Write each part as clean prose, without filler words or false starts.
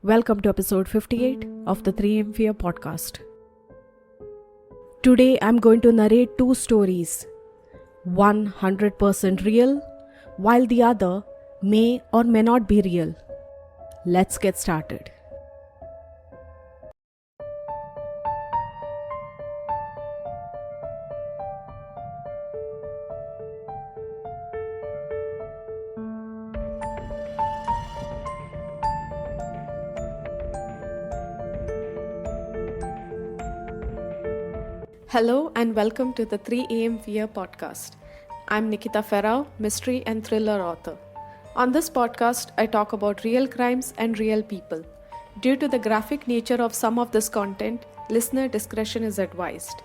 Welcome to episode 58 of the 3M Fear podcast. Today I'm going to narrate two stories, one 100% real, while the other may or may not be real. Let's get started. Hello and welcome to the 3am Fear podcast. I'm Nikita Ferrao, mystery and thriller author. On this podcast, I talk about real crimes and real people. Due to the graphic nature of some of this content, listener discretion is advised.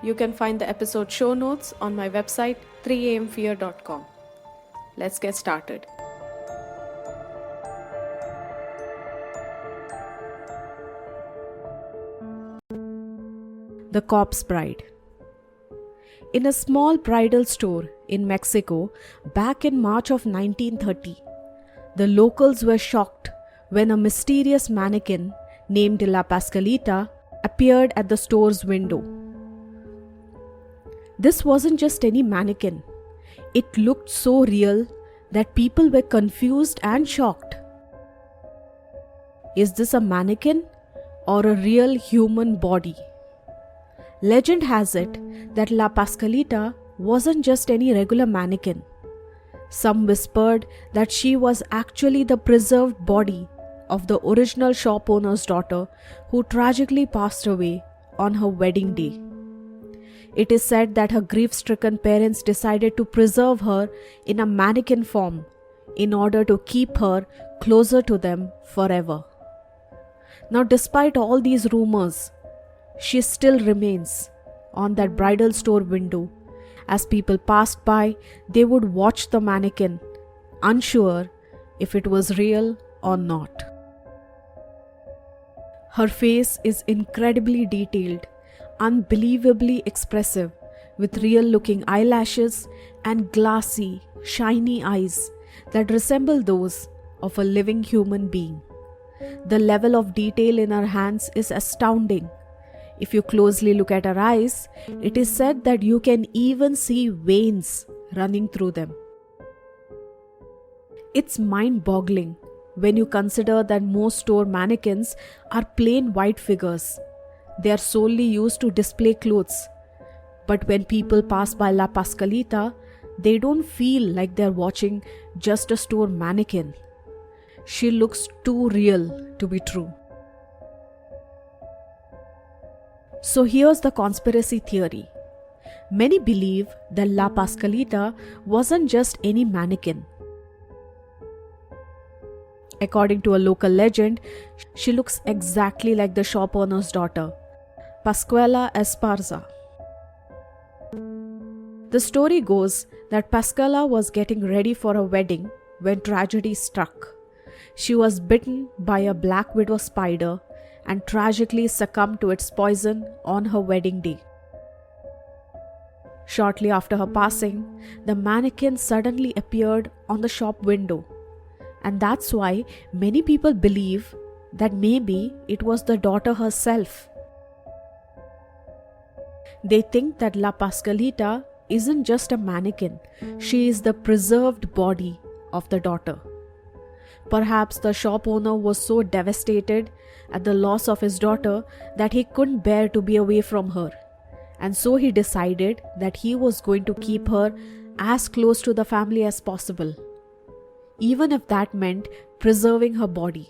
You can find the episode show notes on my website 3amfear.com. Let's get started. The Corpse Bride. In a small bridal store in Mexico back in March of 1930, the locals were shocked when a mysterious mannequin named La Pascalita appeared at the store's window. This wasn't just any mannequin. It looked so real that people were confused and shocked. Is this a mannequin or a real human body? Legend has it that La Pascalita wasn't just any regular mannequin. Some whispered that she was actually the preserved body of the original shop owner's daughter who tragically passed away on her wedding day. It is said that her grief-stricken parents decided to preserve her in a mannequin form in order to keep her closer to them forever. Now, despite all these rumors, she still remains on that bridal store window. As people passed by, they would watch the mannequin, unsure if it was real or not. Her face is incredibly detailed, unbelievably expressive, with real-looking eyelashes and glassy, shiny eyes that resemble those of a living human being. The level of detail in her hands is astounding. If you closely look at her eyes, it is said that you can even see veins running through them. It's mind-boggling when you consider that most store mannequins are plain white figures. They are solely used to display clothes. But when people pass by La Pascalita, they don't feel like they're watching just a store mannequin. She looks too real to be true. So here's the conspiracy theory. Many believe that La Pascalita wasn't just any mannequin. According to a local legend, she looks exactly like the shop owner's daughter, Pascuala Esparza. The story goes that Pascuala was getting ready for a wedding when tragedy struck. She was bitten by a black widow spider and tragically succumbed to its poison on her wedding day. Shortly after her passing, the mannequin suddenly appeared on the shop window, and that's why many people believe that maybe it was the daughter herself. They think that La Pascalita isn't just a mannequin, she is the preserved body of the daughter. Perhaps the shop owner was so devastated at the loss of his daughter that he couldn't bear to be away from her, and so he decided that he was going to keep her as close to the family as possible, even if that meant preserving her body.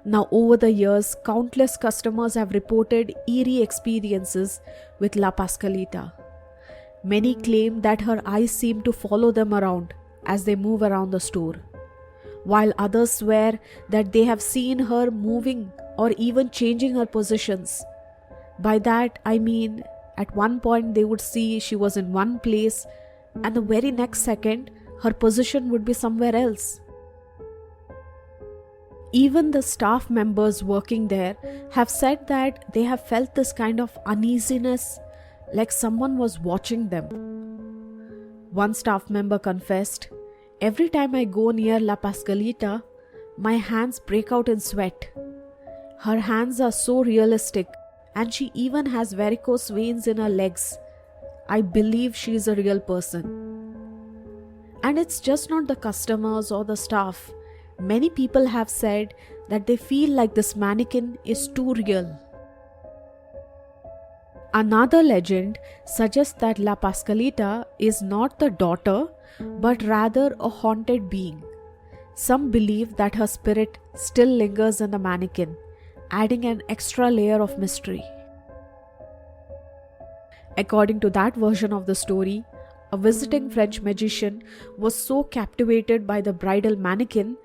Now, over the years, countless customers have reported eerie experiences with La Pascalita. Many claim that her eyes seem to follow them around as they move around the store, while others swear that they have seen her moving or even changing her positions. By that I mean, at one point they would see she was in one place and the very next second her position would be somewhere else. Even the staff members working there have said that they have felt this kind of uneasiness, like someone was watching them. One staff member confessed, "Every time I go near La Pascalita, My hands break out in sweat. Her hands are so realistic, and she even has varicose veins in her legs. I believe she is a real person. And it's just not the customers or the staff. Many people have said that they feel like this mannequin is too real. Another legend suggests that La Pascalita is not the daughter, but rather a haunted being. Some believe that her spirit still lingers in the mannequin, adding an extra layer of mystery. According to that version of the story, a visiting French magician was so captivated by the bridal mannequin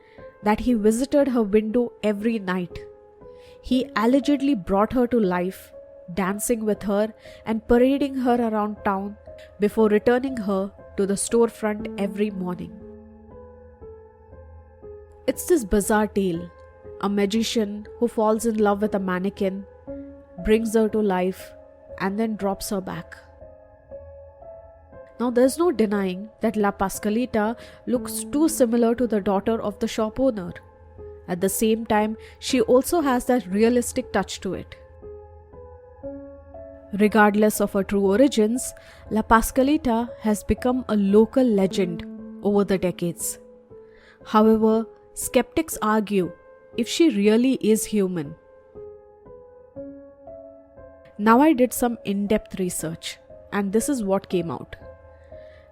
that he visited her window every night. He allegedly brought her to life, dancing with her and parading her around town before returning her to the storefront every morning. It's this bizarre tale. A magician who falls in love with a mannequin, brings her to life, and then drops her back. Now there's no denying that La Pascalita looks too similar to the daughter of the shop owner. At the same time, she also has that realistic touch to it. Regardless of her true origins, La Pascalita has become a local legend over the decades. However, skeptics argue if she really is human. Now I did some in-depth research, and this is what came out.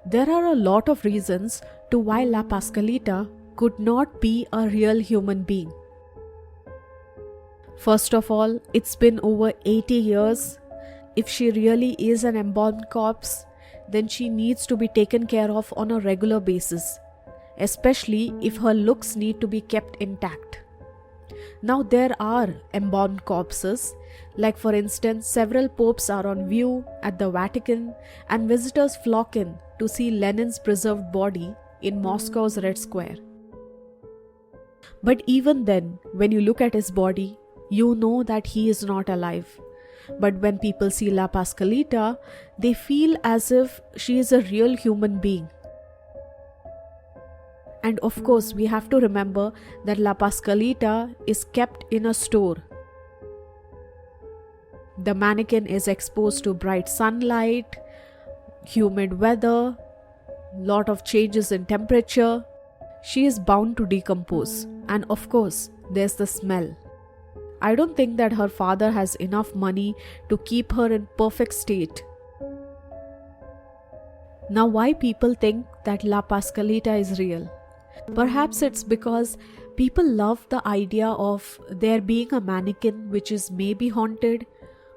There are a lot of reasons to why La Pascalita could not be a real human being. First of all, it's been over 80 years. If she really is an embalmed corpse, then she needs to be taken care of on a regular basis, especially if her looks need to be kept intact. Now there are embalmed corpses, like for instance several popes are on view at the Vatican and visitors flock in to see Lenin's preserved body in Moscow's Red Square. But even then, when you look at his body, you know that he is not alive. But when people see La Pascalita, they feel as if she is a real human being. And of course, we have to remember that La Pascalita is kept in a store. The mannequin is exposed to bright sunlight, humid weather, lot of changes in temperature. She is bound to decompose. And of course, there's the smell. I don't think that her father has enough money to keep her in perfect state. Now, why people think that La Pascalita is real? Perhaps it's because people love the idea of there being a mannequin which is maybe haunted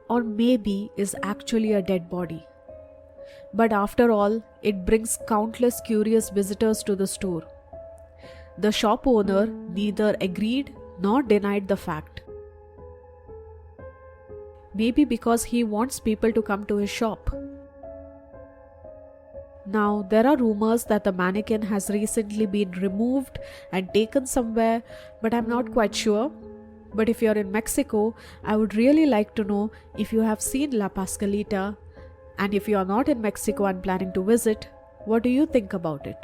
or maybe is actually a dead body. But after all, it brings countless curious visitors to the store. The shop owner neither agreed nor denied the fact. Maybe because he wants people to come to his shop. Now, there are rumors that the mannequin has recently been removed and taken somewhere, but I'm not quite sure. But if you're in Mexico, I would really like to know if you have seen La Pascalita, and if you are not in Mexico and planning to visit, what do you think about it?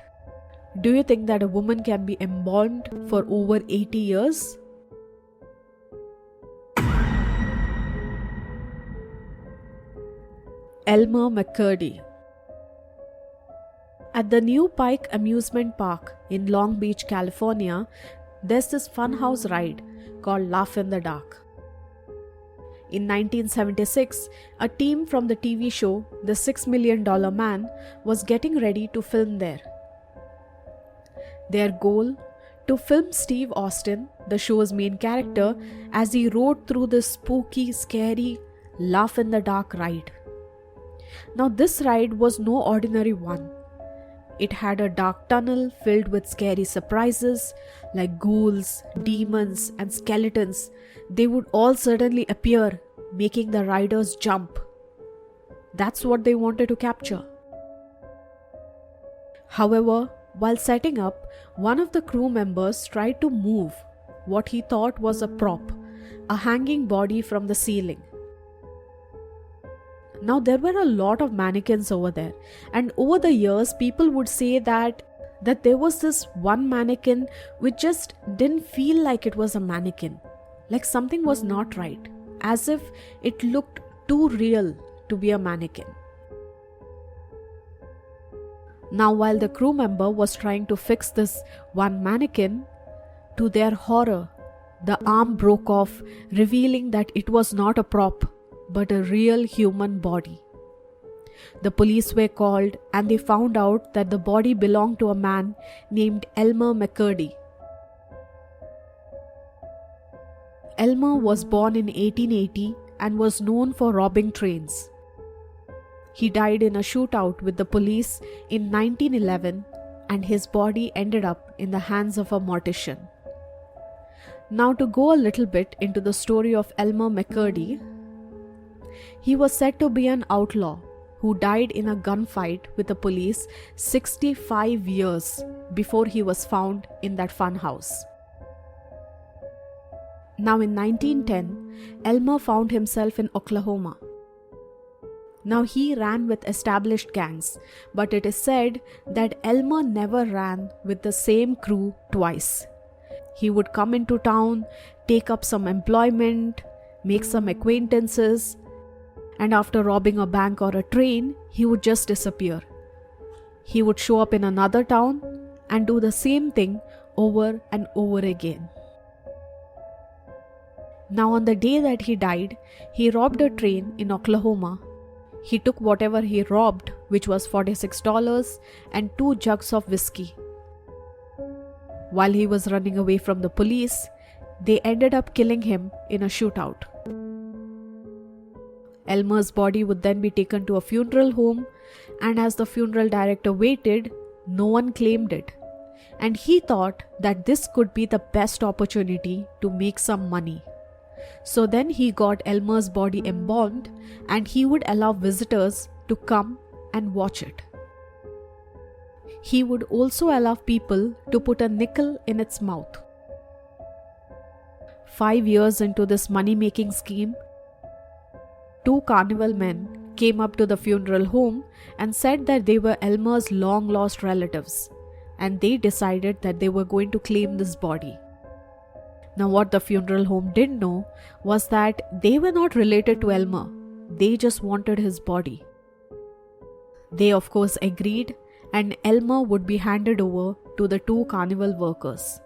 Do you think that a woman can be embalmed for over 80 years? Elmer McCurdy. At the New Pike Amusement Park in Long Beach, California, there's this funhouse ride called Laugh in the Dark. In 1976, a team from the TV show The $6 Million Man was getting ready to film there. Their goal? To film Steve Austin, the show's main character, as he rode through this spooky, scary, Laugh in the Dark ride. Now, this ride was no ordinary one. It had a dark tunnel filled with scary surprises like ghouls, demons, and skeletons. They would all suddenly appear, making the riders jump. That's what they wanted to capture. However, while setting up, one of the crew members tried to move what he thought was a prop, a hanging body from the ceiling. Now, there were a lot of mannequins over there, and over the years, people would say that that there was this one mannequin which just didn't feel like it was a mannequin, like something was not right, as if it looked too real to be a mannequin. Now, while the crew member was trying to fix this one mannequin, to their horror, the arm broke off, revealing that it was not a prop, but a real human body. The police were called and they found out that the body belonged to a man named Elmer McCurdy. Elmer was born in 1880 and was known for robbing trains. He died in a shootout with the police in 1911 and his body ended up in the hands of a mortician. Now, to go a little bit into the story of Elmer McCurdy, he was said to be an outlaw who died in a gunfight with the police 65 years before he was found in that fun house. Now, in 1910, Elmer found himself in Oklahoma. Now, he ran with established gangs, but it is said that Elmer never ran with the same crew twice. He would come into town, take up some employment, make some acquaintances, and after robbing a bank or a train, he would just disappear. He would show up in another town and do the same thing over and over again. Now, on the day that he died, he robbed a train in Oklahoma. He took whatever he robbed, which was $46, and 2 jugs of whiskey. While he was running away from the police, they ended up killing him in a shootout. Elmer's body would then be taken to a funeral home, and as the funeral director waited, no one claimed it. And he thought that this could be the best opportunity to make some money. So then he got Elmer's body embalmed and he would allow visitors to come and watch it. He would also allow people to put a nickel in its mouth. 5 years into this money-making scheme, 2 carnival men came up to the funeral home and said that they were Elmer's long-lost relatives, and they decided that they were going to claim this body. Now, what the funeral home didn't know was that they were not related to Elmer. They just wanted his body. They, of course, agreed, and Elmer would be handed over to the 2 carnival workers.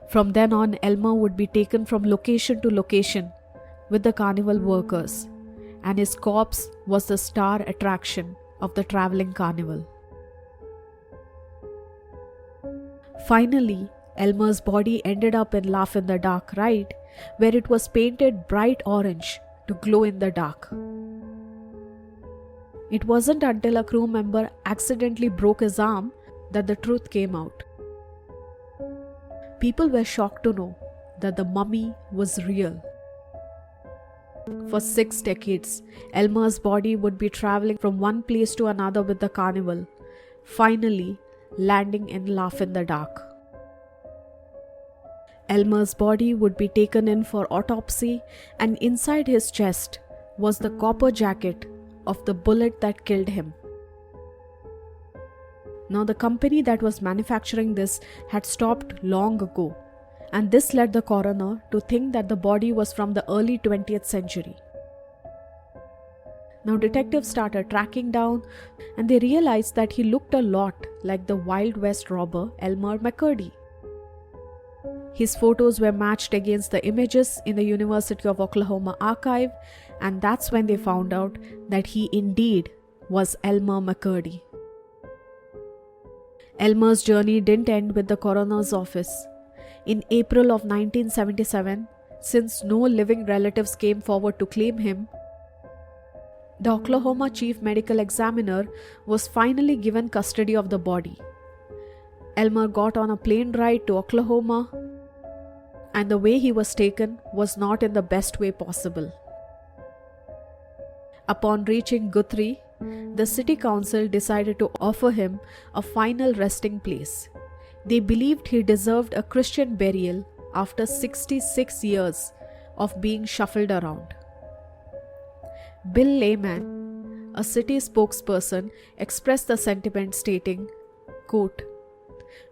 From then on, Elmer would be taken from location to location with the carnival workers, and his corpse was the star attraction of the traveling carnival. Finally, Elmer's body ended up in Laugh in the Dark ride, where it was painted bright orange to glow in the dark. It wasn't until a crew member accidentally broke his arm that the truth came out. People were shocked to know that the mummy was real. For 6 decades, Elmer's body would be traveling from one place to another with the carnival, finally landing in Laugh in the Dark. Elmer's body would be taken in for autopsy, and inside his chest was the copper jacket of the bullet that killed him. Now, the company that was manufacturing this had stopped long ago, and this led the coroner to think that the body was from the early 20th century. Now, detectives started tracking down, and they realized that he looked a lot like the Wild West robber Elmer McCurdy. His photos were matched against the images in the University of Oklahoma archive, and that's when they found out that he indeed was Elmer McCurdy. Elmer's journey didn't end with the coroner's office. In April of 1977, since no living relatives came forward to claim him, the Oklahoma chief medical examiner was finally given custody of the body. Elmer got on a plane ride to Oklahoma, and the way he was taken was not in the best way possible. Upon reaching Guthrie, the city council decided to offer him a final resting place. They believed he deserved a Christian burial after 66 years of being shuffled around. Bill Lehman, a city spokesperson expressed the sentiment stating, quote,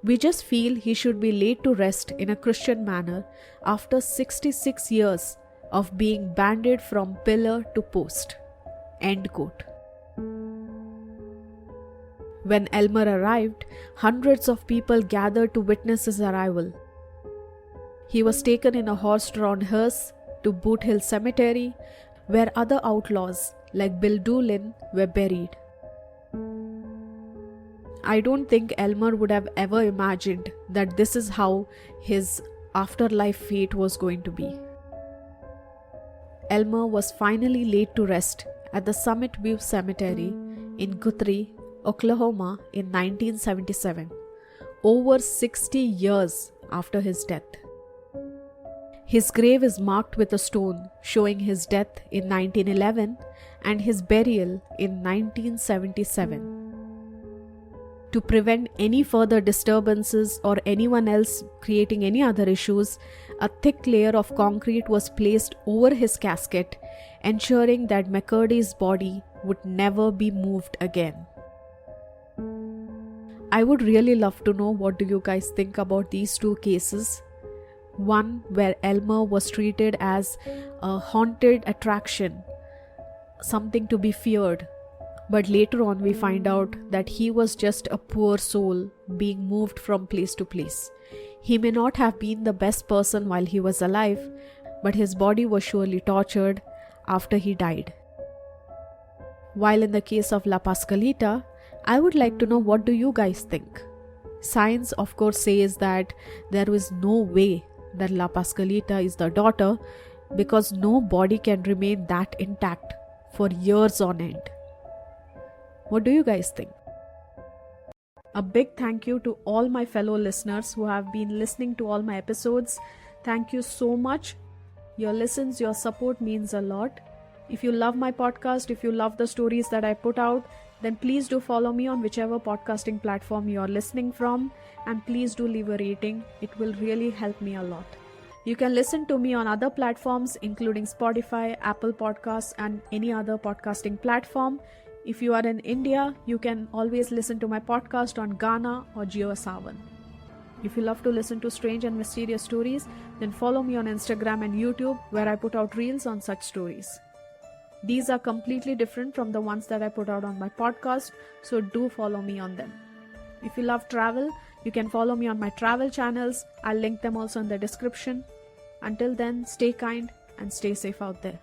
"We just feel he should be laid to rest in a Christian manner after 66 years of being banded from pillar to post." End quote. When Elmer arrived, hundreds of people gathered to witness his arrival. He was taken in a horse-drawn hearse to Boot Hill Cemetery, where other outlaws like Bill Doolin were buried. I don't think Elmer would have ever imagined that this is how his afterlife fate was going to be. Elmer was finally laid to rest at the Summit View Cemetery in Guthrie, Oklahoma in 1977, over 60 years after his death. His grave is marked with a stone showing his death in 1911 and his burial in 1977. To prevent any further disturbances or anyone else creating any other issues, a thick layer of concrete was placed over his casket, ensuring that McCurdy's body would never be moved again. I would really love to know what do you guys think about these two cases. One where Elmer was treated as a haunted attraction, something to be feared, but later on we find out that he was just a poor soul being moved from place to place. He may not have been the best person while he was alive, but his body was surely tortured after he died. While in the case of La Pascalita, I would like to know what do you guys think. Science of course says that there is no way that La Pascalita is the daughter because no body can remain that intact for years on end. What do you guys think? A big thank you to all my fellow listeners who have been listening to all my episodes. Thank you so much. Your listens, your support means a lot. If you love my podcast, if you love the stories that I put out, then please do follow me on whichever podcasting platform you are listening from, and please do leave a rating. It will really help me a lot. You can listen to me on other platforms including Spotify, Apple Podcasts, and any other podcasting platform. If you are in India, you can always listen to my podcast on Gaana or JioSaavn. If you love to listen to strange and mysterious stories, then follow me on Instagram and YouTube where I put out reels on such stories. These are completely different from the ones that I put out on my podcast, so do follow me on them. If you love travel, you can follow me on my travel channels. I'll link them also in the description. Until then, stay kind and stay safe out there.